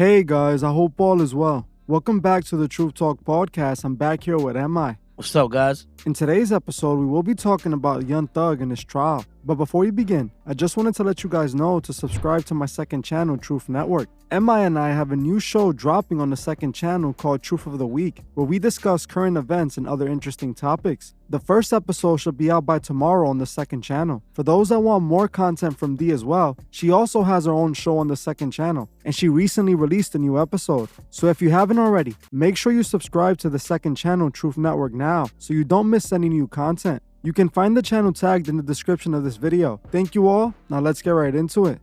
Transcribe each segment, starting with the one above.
Hey guys, I hope all is well. Welcome back to the Truth Talk podcast. I'm back here with MI. What's up, guys? In today's episode, we will be talking about Young Thug and his trial. But before we begin, I just wanted to let you guys know to subscribe to my second channel, Truth Network. MI and I have a new show dropping on the second channel called Truth of the Week, where we discuss current events and other interesting topics. The first episode should be out by tomorrow on the second channel. For those that want more content from Dee as well, she also has her own show on the second channel, and she recently released a new episode. So if you haven't already, make sure you subscribe to the second channel, Truth Network now, so you don't miss any new content. You can find the channel tagged in the description of this video. Thank you all. Now let's get right into it.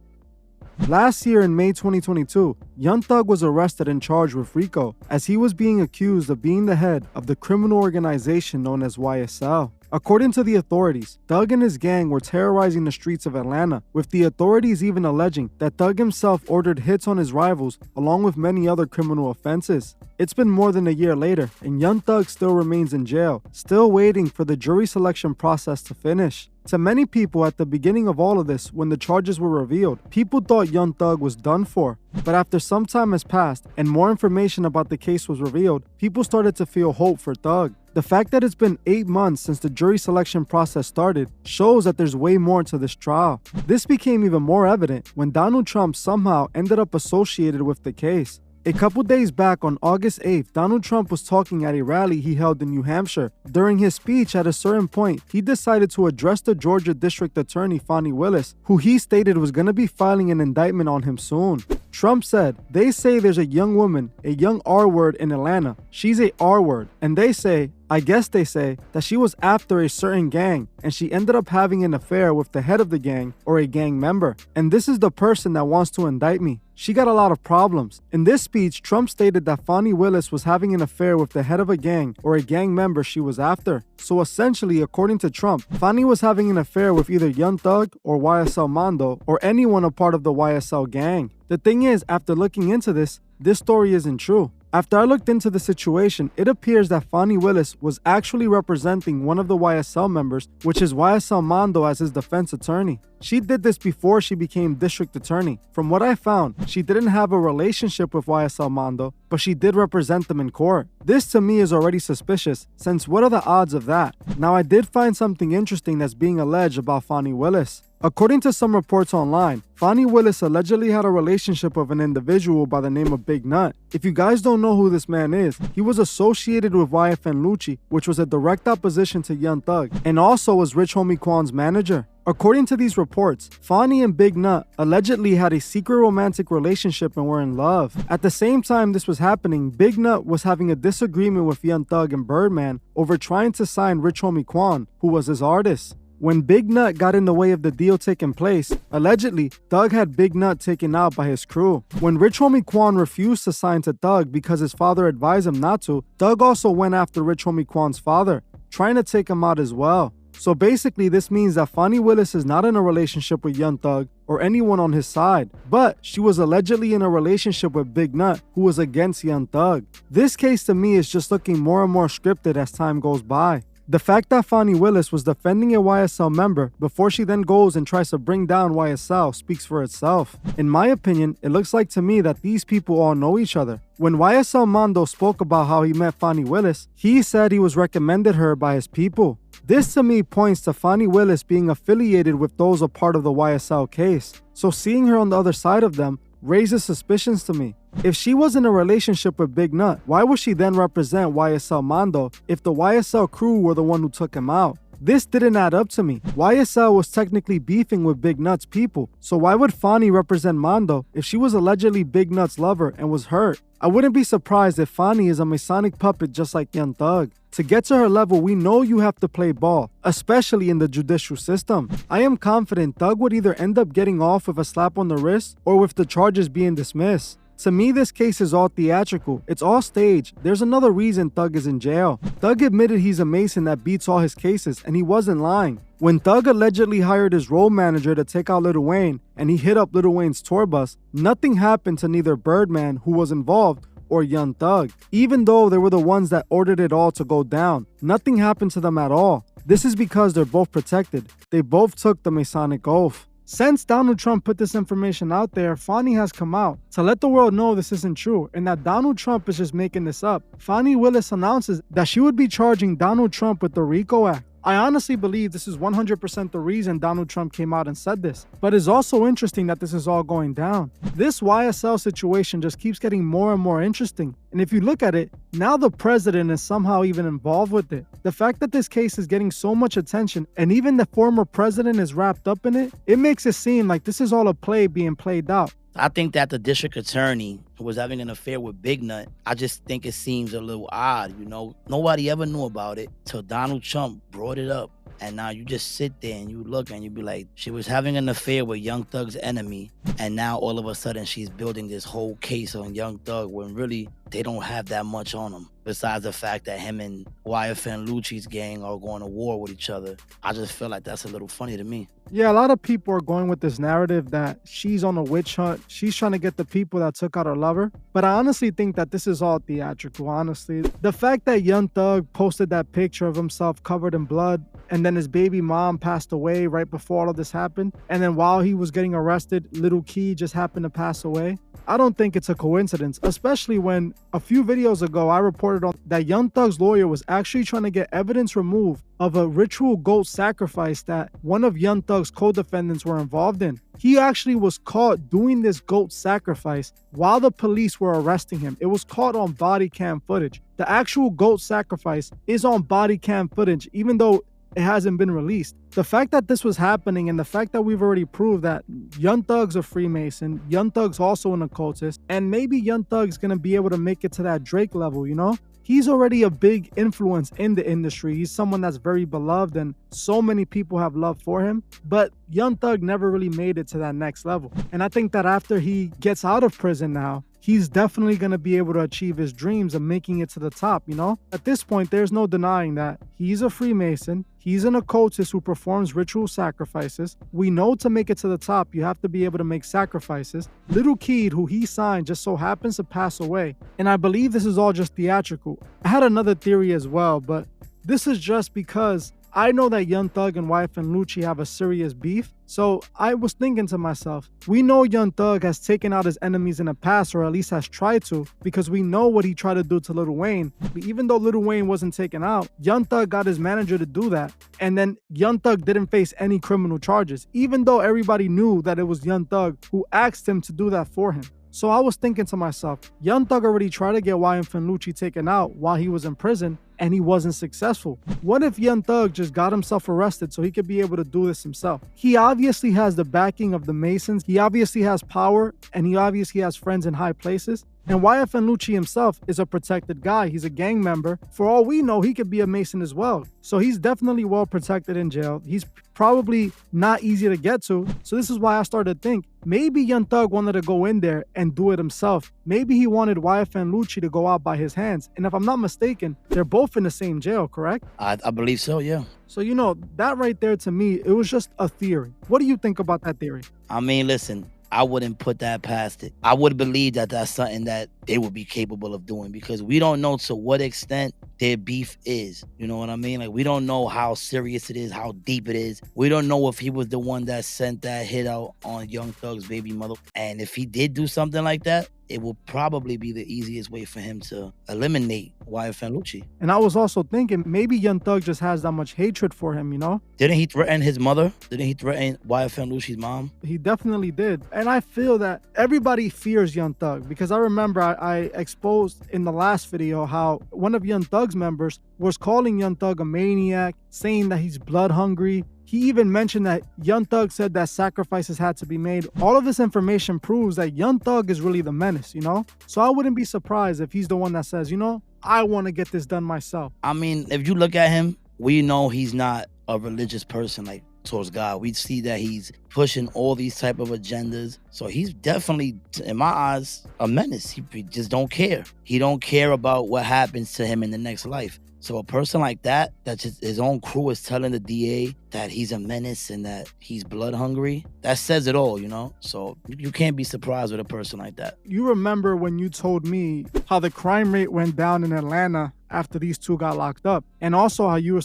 Last year in May 2022, Young Thug was arrested and charged with RICO as he was being accused of being the head of the criminal organization known as YSL. According to the authorities, Thug and his gang were terrorizing the streets of Atlanta, with the authorities even alleging that Thug himself ordered hits on his rivals along with many other criminal offenses. It's been more than a year later, and Young Thug still remains in jail, still waiting for the jury selection process to finish. To many people at the beginning of all of this, when the charges were revealed, people thought Young Thug was done for. But after some time has passed and more information about the case was revealed, people started to feel hope for Thug. The fact that it's been 8 months since the jury selection process started shows that there's way more to this trial. This became even more evident when Donald Trump somehow ended up associated with the case. A couple days back on August 8th, Donald Trump was talking at a rally he held in New Hampshire. During his speech, at a certain point, he decided to address the Georgia District Attorney Fani Willis, who he stated was going to be filing an indictment on him soon. Trump said, "They say there's a young woman, a young R-word in Atlanta. She's a R-word. And they say, I guess they say, that she was after a certain gang and she ended up having an affair with the head of the gang or a gang member. And this is the person that wants to indict me. She got a lot of problems." In this speech, Trump stated that Fani Willis was having an affair with the head of a gang or a gang member she was after. So essentially, according to Trump, Fani was having an affair with either Young Thug or YSL Mondo or anyone a part of the YSL gang. The thing is, after looking into this story isn't true. After I looked into the situation, it appears that Fani Willis was actually representing one of the YSL members, which is YSL Mondo, as his defense attorney. She did this before she became district attorney. From what I found, she didn't have a relationship with YSL Mondo, but she did represent them in court. This to me is already suspicious, since what are the odds of that? Now I did find something interesting that's being alleged about Fani Willis. According to some reports online, Fani Willis allegedly had a relationship with an individual by the name of Big Nut. If you guys don't know who this man is, he was associated with YFN Lucci, which was a direct opposition to Young Thug, and also was Rich Homie Quan's manager. According to these reports, Fani and Big Nut allegedly had a secret romantic relationship and were in love. At the same time this was happening, Big Nut was having a disagreement with Young Thug and Birdman over trying to sign Rich Homie Quan, who was his artist. When Big Nut got in the way of the deal taking place, allegedly, Thug had Big Nut taken out by his crew. When Rich Homie Quan refused to sign to Thug because his father advised him not to, Thug also went after Rich Homie Quan's father, trying to take him out as well. So basically, this means that Fani Willis is not in a relationship with Young Thug or anyone on his side, but she was allegedly in a relationship with Big Nut, who was against Young Thug. This case to me is just looking more and more scripted as time goes by. The fact that Fani Willis was defending a YSL member before she then goes and tries to bring down YSL speaks for itself. In my opinion, it looks like to me that these people all know each other. When YSL Mondo spoke about how he met Fani Willis, he said he was recommended her by his people. This to me points to Fani Willis being affiliated with those a part of the YSL case. So seeing her on the other side of them raises suspicions to me. If she was in a relationship with Big Nut, why would she then represent YSL Mondo if the YSL crew were the one who took him out? This didn't add up to me. YSL was technically beefing with Big Nut's people, so why would Fani represent Mondo if she was allegedly Big Nut's lover and was hurt? I wouldn't be surprised if Fani is a Masonic puppet just like Young Thug. To get to her level, we know you have to play ball, especially in the judicial system. I am confident Thug would either end up getting off with a slap on the wrist or with the charges being dismissed. To me, this case is all theatrical. It's all staged. There's another reason Thug is in jail. Thug admitted he's a Mason that beats all his cases, and he wasn't lying. When Thug allegedly hired his road manager to take out Lil Wayne, and he hit up Lil Wayne's tour bus, nothing happened to neither Birdman, who was involved, or Young Thug. Even though they were the ones that ordered it all to go down, nothing happened to them at all. This is because they're both protected. They both took the Masonic oath. Since Donald Trump put this information out there, Fani has come out to let the world know this isn't true and that Donald Trump is just making this up. Fani Willis announces that she would be charging Donald Trump with the RICO Act. I honestly believe this is 100% the reason Donald Trump came out and said this. But it's also interesting that this is all going down. This YSL situation just keeps getting more and more interesting. And if you look at it, now the president is somehow even involved with it. The fact that this case is getting so much attention and even the former president is wrapped up in it, it makes it seem like this is all a play being played out. I think that the district attorney who was having an affair with Big Nut, I just think it seems a little odd, you know? Nobody ever knew about it till Donald Trump brought it up. And now you just sit there and you look and you be like, she was having an affair with Young Thug's enemy. And now all of a sudden she's building this whole case on Young Thug when really they don't have that much on him. Besides the fact that him and YFN Lucci's gang are going to war with each other. I just feel like that's a little funny to me. Yeah, a lot of people are going with this narrative that she's on a witch hunt. She's trying to get the people that took out her lover. But I honestly think that this is all theatrical, honestly. The fact that Young Thug posted that picture of himself covered in blood and then his baby mom passed away right before all of this happened. And then while he was getting arrested, Little Key just happened to pass away. I don't think it's a coincidence, especially when a few videos ago I reported on that Young Thug's lawyer was actually trying to get evidence removed of a ritual goat sacrifice that one of Young Thug's co-defendants were involved in. He actually was caught doing this goat sacrifice while the police were arresting him. It was caught on body cam footage. The actual goat sacrifice is on body cam footage, even though it hasn't been released. The fact that this was happening and the fact that we've already proved that Young Thug's a Freemason, Young Thug's also an occultist, and maybe Young Thug's gonna be able to make it to that Drake level, you know? He's already a big influence in the industry. He's someone that's very beloved and so many people have love for him. But Young Thug never really made it to that next level. And I think that after he gets out of prison now, he's definitely going to be able to achieve his dreams of making it to the top, you know? At this point, there's no denying that he's a Freemason. He's an occultist who performs ritual sacrifices. We know to make it to the top, you have to be able to make sacrifices. Little Kid, who he signed, just so happens to pass away. And I believe this is all just theatrical. I had another theory as well, but this is just because I know that Young Thug and YFN Lucci have a serious beef. So I was thinking to myself, we know Young Thug has taken out his enemies in the past, or at least has tried to, because we know what he tried to do to Lil Wayne. But even though Lil Wayne wasn't taken out, Young Thug got his manager to do that. And then Young Thug didn't face any criminal charges, even though everybody knew that it was Young Thug who asked him to do that for him. So I was thinking to myself, Young Thug already tried to get YFN Lucci taken out while he was in prison, and he wasn't successful. What if Young Thug just got himself arrested so he could be able to do this himself? He obviously has the backing of the Masons. He obviously has power, and he obviously has friends in high places. And YFN Lucci himself is a protected guy. He's a gang member. For all we know, he could be a Mason as well. So he's definitely well protected in jail. He's probably not easy to get to. So this is why I started to think maybe Young Thug wanted to go in there and do it himself. Maybe he wanted YFN Lucci to go out by his hands. And if I'm not mistaken, they're both in the same jail, correct? I believe so, yeah. So, you know, that right there to me, it was just a theory. What do you think about that theory? I mean, listen, I wouldn't put that past it. I would believe that that's something that they would be capable of doing, because we don't know to what extent their beef is. You know what I mean? Like, we don't know how serious it is, how deep it is. We don't know if he was the one that sent that hit out on Young Thug's baby mother. And if he did do something like that, it will probably be the easiest way for him to eliminate YFN Lucci. And I was also thinking maybe Young Thug just has that much hatred for him, you know? Didn't he threaten his mother? Didn't he threaten YFN Lucci's mom? He definitely did. And I feel that everybody fears Young Thug, because I remember I exposed in the last video how one of Young Thug's members was calling Young Thug a maniac, saying that he's blood hungry. He even mentioned that Young Thug said that sacrifices had to be made. All of this information proves that Young Thug is really the menace, you know? So I wouldn't be surprised if he's the one that says, you know, I want to get this done myself. I mean, if you look at him, we know he's not a religious person like towards God. We see that he's pushing all these type of agendas. So he's definitely, in my eyes, a menace. He just don't care. He don't care about what happens to him in the next life. So a person like that just his own crew is telling the DA that he's a menace and that he's blood hungry, that says it all, you know? So you can't be surprised with a person like that. You remember when you told me how the crime rate went down in Atlanta after these two got locked up. And also how you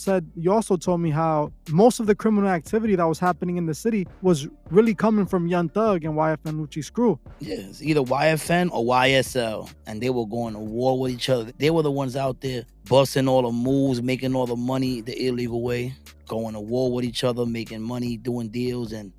also told me how most of the criminal activity that was happening in the city was really coming from Young Thug and YFN Lucci's crew. Yeah, it's either YFN or YSL, and they were going to war with each other. They were the ones out there busting all the moves, making all the money the illegal way, going to war with each other, making money, doing deals. And,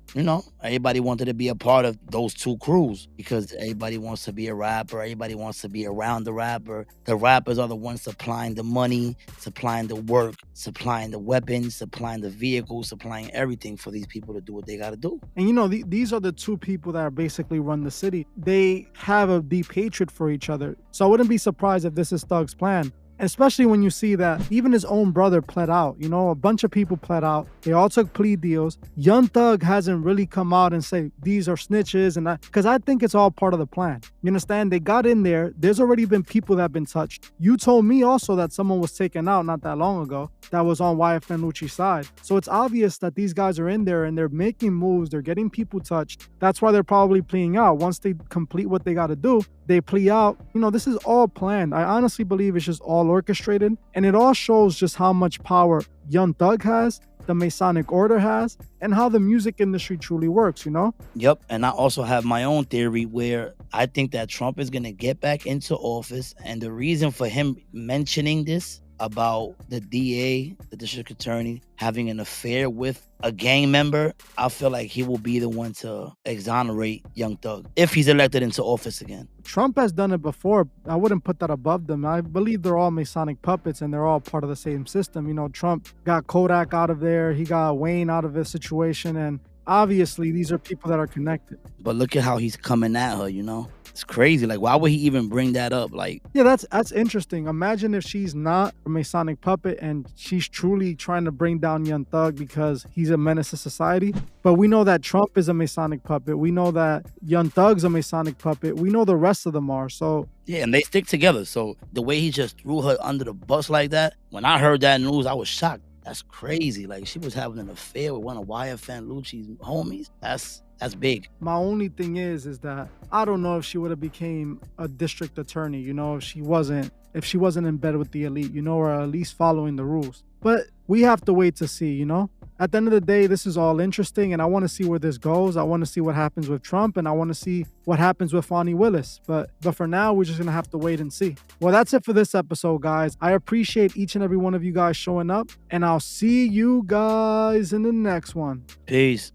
everybody wanted to be a part of those two crews because everybody wants to be a rapper. Everybody wants to be around the rapper. The rappers are the ones supplying the money, supplying the work, supplying the weapons, supplying the vehicles, supplying everything for these people to do what they got to do. And these are the two people that basically run the city. They have a deep hatred for each other. So I wouldn't be surprised if this is Thug's plan. Especially when you see that even his own brother pled out. A bunch of people pled out. They all took plea deals. Young Thug hasn't really come out and say these are snitches, and because I think it's all part of the plan. You understand? They got in there. There's already been people that have been touched. You told me also that someone was taken out not that long ago that was on YFN Lucci's side. So it's obvious that these guys are in there and they're making moves. They're getting people touched. That's why they're probably pleading out. Once they complete what they got to do, they plea out. This is all planned. I honestly believe it's just all orchestrated, and it all shows just how much power Young Thug has, the Masonic Order has, and how the music industry truly works, Yep, and I also have my own theory where I think that Trump is going to get back into office, and the reason for him mentioning this about the DA, the district attorney, having an affair with a gang member, I feel like he will be the one to exonerate Young Thug if he's elected into office again. Trump has done it before. I wouldn't put that above them. I believe they're all Masonic puppets and they're all part of the same system. Trump got Kodak out of there. He got Wayne out of this situation. And obviously, these are people that are connected. But look at how he's coming at her, It's crazy. Like, why would he even bring that up? Yeah, that's interesting. Imagine if she's not a Masonic puppet and she's truly trying to bring down Young Thug because he's a menace to society. But we know that Trump is a Masonic puppet. We know that Young Thug's a Masonic puppet. We know the rest of them are. So yeah, and they stick together. So the way he just threw her under the bus like that, when I heard that news, I was shocked. That's crazy. Like, she was having an affair with one of YFN Lucci's homies. That's big. My only thing is that I don't know if she would have became a district attorney, if she wasn't in bed with the elite, or at least following the rules. But we have to wait to see, At the end of the day, this is all interesting, and I want to see where this goes. I want to see what happens with Trump, and I want to see what happens with Fani Willis. But for now, we're just going to have to wait and see. Well, that's it for this episode, guys. I appreciate each and every one of you guys showing up, and I'll see you guys in the next one. Peace.